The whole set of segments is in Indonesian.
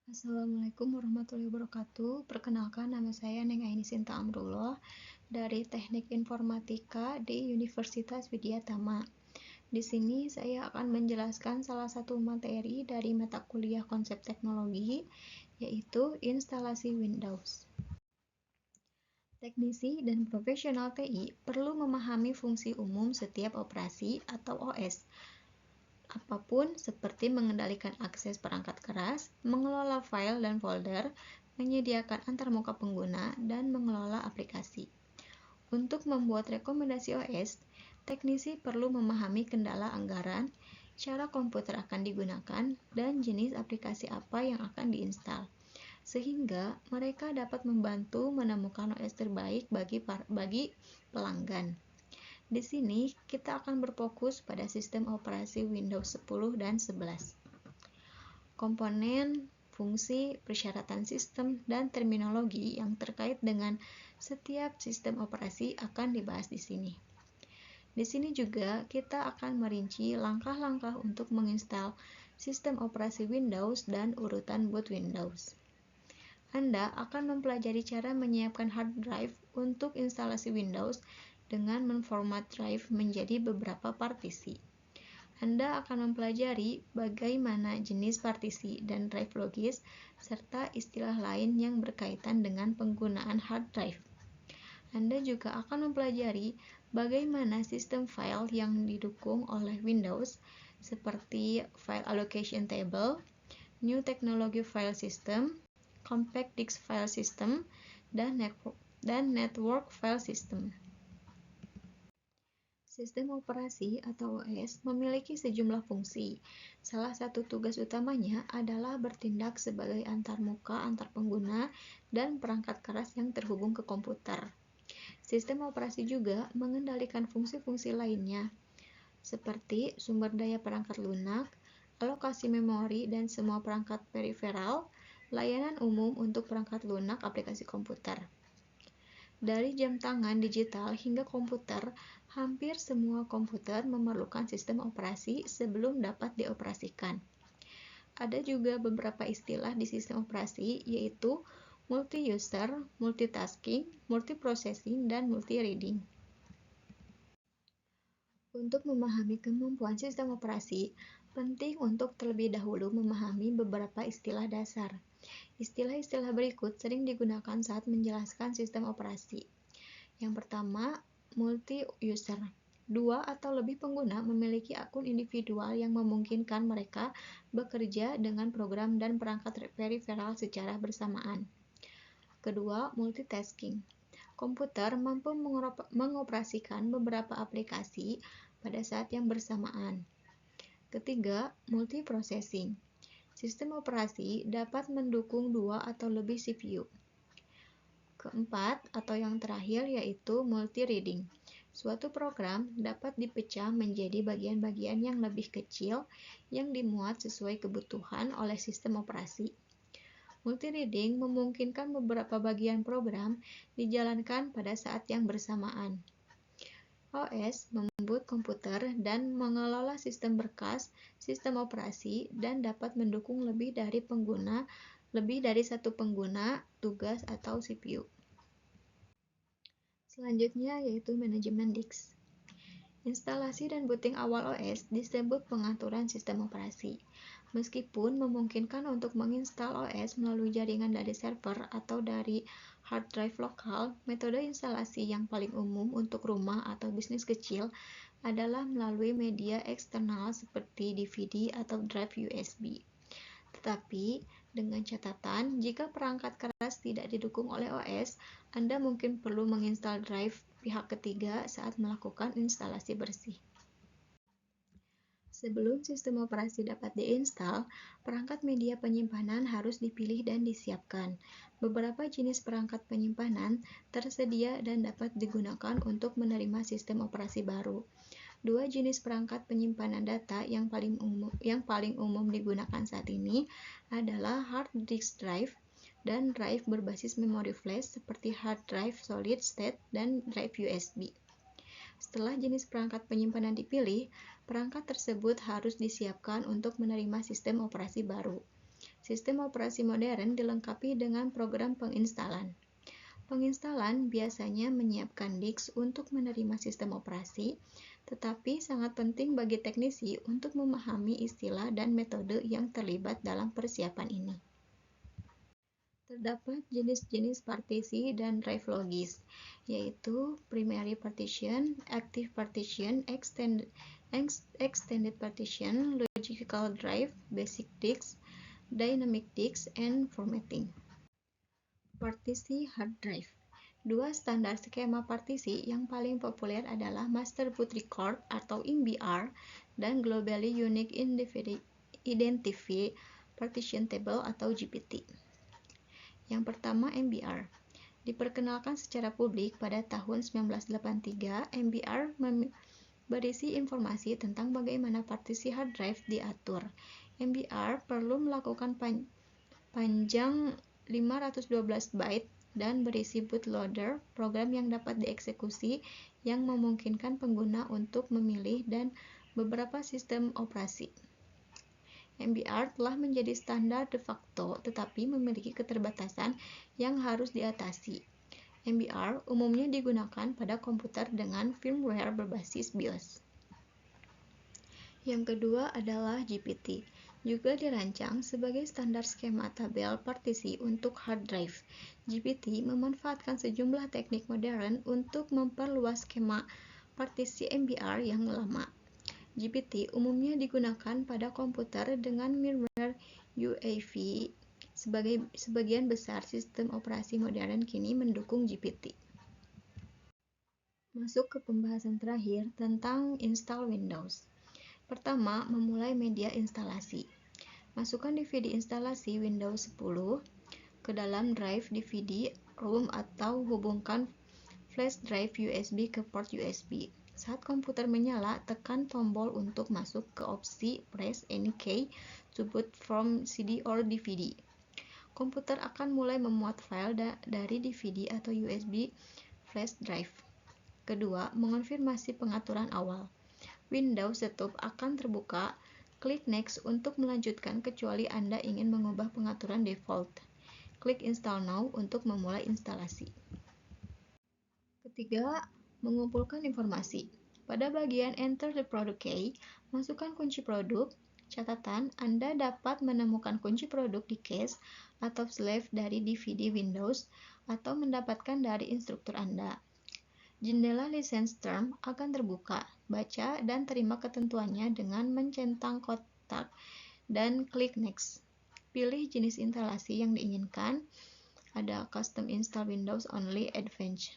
Assalamualaikum warahmatullahi wabarakatuh. Perkenalkan, nama saya Neng Aini Sinta Amrullah dari Teknik Informatika di Universitas Widya Tama. Di sini saya akan menjelaskan salah satu materi dari mata kuliah konsep teknologi, yaitu instalasi Windows. Teknisi dan profesional TI perlu memahami fungsi umum setiap operasi atau OS, apapun seperti mengendalikan akses perangkat keras, mengelola file dan folder, menyediakan antarmuka pengguna, dan mengelola aplikasi. Untuk membuat rekomendasi OS, teknisi perlu memahami kendala anggaran, cara komputer akan digunakan, dan jenis aplikasi apa yang akan diinstal, sehingga mereka dapat membantu menemukan OS terbaik bagi pelanggan. Di sini, kita akan berfokus pada sistem operasi Windows 10 dan 11. Komponen, fungsi, persyaratan sistem, dan terminologi yang terkait dengan setiap sistem operasi akan dibahas di sini. Di sini juga kita akan merinci langkah-langkah untuk menginstal sistem operasi Windows dan urutan boot Windows. Anda akan mempelajari cara menyiapkan hard drive untuk instalasi Windows dengan menformat drive menjadi beberapa partisi. Anda akan mempelajari bagaimana jenis partisi dan drive logis, serta istilah lain yang berkaitan dengan penggunaan hard drive. Anda juga akan mempelajari bagaimana sistem file yang didukung oleh Windows, seperti File Allocation Table, New Technology File System, Compact Disk File System, dan Network File System. Sistem operasi atau OS memiliki sejumlah fungsi. Salah satu tugas utamanya adalah bertindak sebagai antarmuka antar pengguna dan perangkat keras yang terhubung ke komputer. Sistem operasi juga mengendalikan fungsi-fungsi lainnya, seperti sumber daya perangkat lunak, alokasi memori dan semua perangkat periferal, layanan umum untuk perangkat lunak aplikasi komputer. Dari jam tangan digital hingga komputer, hampir semua komputer memerlukan sistem operasi sebelum dapat dioperasikan. Ada juga beberapa istilah di sistem operasi, yaitu multi-user, multitasking, multiprocessing, dan multi-reading. Untuk memahami kemampuan sistem operasi, penting untuk terlebih dahulu memahami beberapa istilah dasar. Istilah-istilah berikut sering digunakan saat menjelaskan sistem operasi. Yang pertama, multi-user. Dua atau lebih pengguna memiliki akun individual yang memungkinkan mereka bekerja dengan program dan perangkat periferal secara bersamaan. Kedua, multitasking. Komputer mampu mengoperasikan beberapa aplikasi pada saat yang bersamaan. Ketiga, multiprocessing. Sistem operasi dapat mendukung dua atau lebih CPU. Keempat, atau yang terakhir, yaitu multi-reading. Suatu program dapat dipecah menjadi bagian-bagian yang lebih kecil yang dimuat sesuai kebutuhan oleh sistem operasi. Multi-reading memungkinkan beberapa bagian program dijalankan pada saat yang bersamaan. OS memboot komputer dan mengelola sistem berkas, sistem operasi, dan dapat mendukung lebih dari satu pengguna, tugas, atau CPU. Selanjutnya yaitu manajemen disk. Instalasi dan booting awal OS disebut pengaturan sistem operasi. Meskipun memungkinkan untuk menginstal OS melalui jaringan dari server atau dari hard drive lokal, metode instalasi yang paling umum untuk rumah atau bisnis kecil adalah melalui media eksternal seperti DVD atau drive USB. Tetapi, dengan catatan, jika perangkat keras tidak didukung oleh OS, Anda mungkin perlu menginstal drive pihak ketiga saat melakukan instalasi bersih. Sebelum sistem operasi dapat diinstal, perangkat media penyimpanan harus dipilih dan disiapkan. Beberapa jenis perangkat penyimpanan tersedia dan dapat digunakan untuk menerima sistem operasi baru. Dua jenis perangkat penyimpanan data yang paling umum digunakan saat ini adalah hard disk drive dan drive berbasis memori flash seperti hard drive solid state dan drive USB. Setelah jenis perangkat penyimpanan dipilih, perangkat tersebut harus disiapkan untuk menerima sistem operasi baru. Sistem operasi modern dilengkapi dengan program penginstalan. Penginstalan biasanya menyiapkan disk untuk menerima sistem operasi, tetapi sangat penting bagi teknisi untuk memahami istilah dan metode yang terlibat dalam persiapan ini. Terdapat jenis-jenis partisi dan drive logis, yaitu primary partition, active partition, extended partition, logical drive, basic disk, dynamic disk, and formatting. Partisi hard drive. Dua standar skema partisi yang paling populer adalah Master Boot Record atau MBR dan Globally Unique Identifier Partition Table atau GPT. Yang pertama, MBR. Diperkenalkan secara publik pada tahun 1983, MBR berisi informasi tentang bagaimana partisi hard drive diatur. MBR perlu melakukan panjang 512 byte dan berisi bootloader, program yang dapat dieksekusi yang memungkinkan pengguna untuk memilih dan beberapa sistem operasi. MBR telah menjadi standar de facto tetapi memiliki keterbatasan yang harus diatasi. MBR umumnya digunakan pada komputer dengan firmware berbasis BIOS. Yang kedua adalah GPT, juga dirancang sebagai standar skema tabel partisi untuk hard drive. GPT memanfaatkan sejumlah teknik modern untuk memperluas skema partisi MBR yang lama. GPT umumnya digunakan pada komputer dengan firmware UEFI. Sebagian besar sistem operasi modern kini mendukung GPT. Masuk ke pembahasan terakhir tentang install Windows. Pertama, memulai media instalasi. Masukkan DVD instalasi Windows 10 ke dalam drive DVD ROM atau hubungkan flash drive USB ke port USB. Saat komputer menyala, tekan tombol untuk masuk ke opsi Press any key to boot from CD or DVD. Komputer akan mulai memuat file dari DVD atau USB flash drive. Kedua, mengonfirmasi pengaturan awal. Windows Setup akan terbuka. Klik Next untuk melanjutkan kecuali Anda ingin mengubah pengaturan default. Klik Install Now untuk memulai instalasi. Ketiga, mengumpulkan informasi. Pada bagian Enter the Product Key, masukkan kunci produk. Catatan, Anda dapat menemukan kunci produk di case atau sleeve dari DVD Windows atau mendapatkan dari instruktur Anda. Jendela license term akan terbuka. Baca dan terima ketentuannya dengan mencentang kotak dan klik Next. Pilih jenis instalasi yang diinginkan. Ada Custom Install Windows Only Advanced.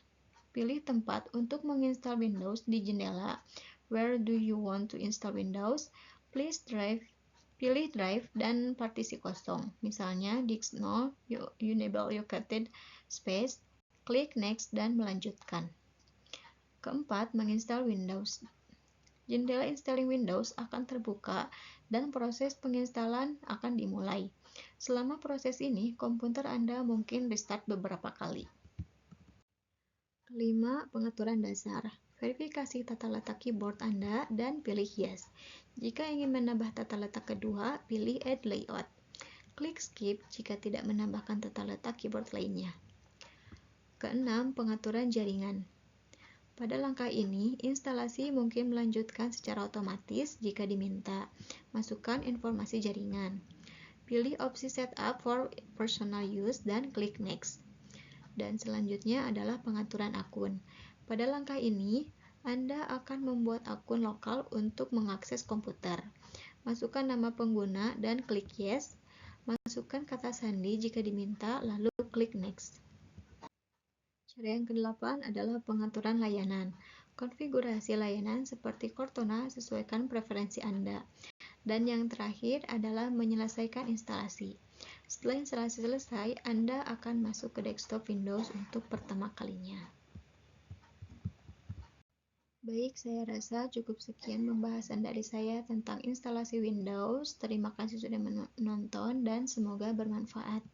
Pilih tempat untuk menginstal Windows di jendela Where do you want to install Windows? Pilih drive dan partisi kosong. Misalnya disk 0, enable allocated space. Klik Next dan melanjutkan. Keempat, menginstal Windows. Jendela Installing Windows akan terbuka dan proses penginstalan akan dimulai. Selama proses ini, komputer Anda mungkin restart beberapa kali. Kelima, pengaturan dasar. Verifikasi tata letak keyboard Anda dan pilih Yes. Jika ingin menambah tata letak kedua, pilih Add Layout. Klik Skip jika tidak menambahkan tata letak keyboard lainnya. Keenam, pengaturan jaringan. Pada langkah ini, instalasi mungkin melanjutkan secara otomatis jika diminta. Masukkan informasi jaringan. Pilih opsi Setup for Personal Use dan klik Next. Dan selanjutnya adalah pengaturan akun. Pada langkah ini, Anda akan membuat akun lokal untuk mengakses komputer. Masukkan nama pengguna dan klik Yes. Masukkan kata sandi jika diminta, lalu klik Next. Cara yang ke-8 adalah pengaturan layanan. Konfigurasi layanan seperti Cortana sesuaikan preferensi Anda. Dan yang terakhir adalah menyelesaikan instalasi. Setelah instalasi selesai, Anda akan masuk ke desktop Windows untuk pertama kalinya. Baik, saya rasa cukup sekian pembahasan dari saya tentang instalasi Windows. Terima kasih sudah menonton dan semoga bermanfaat.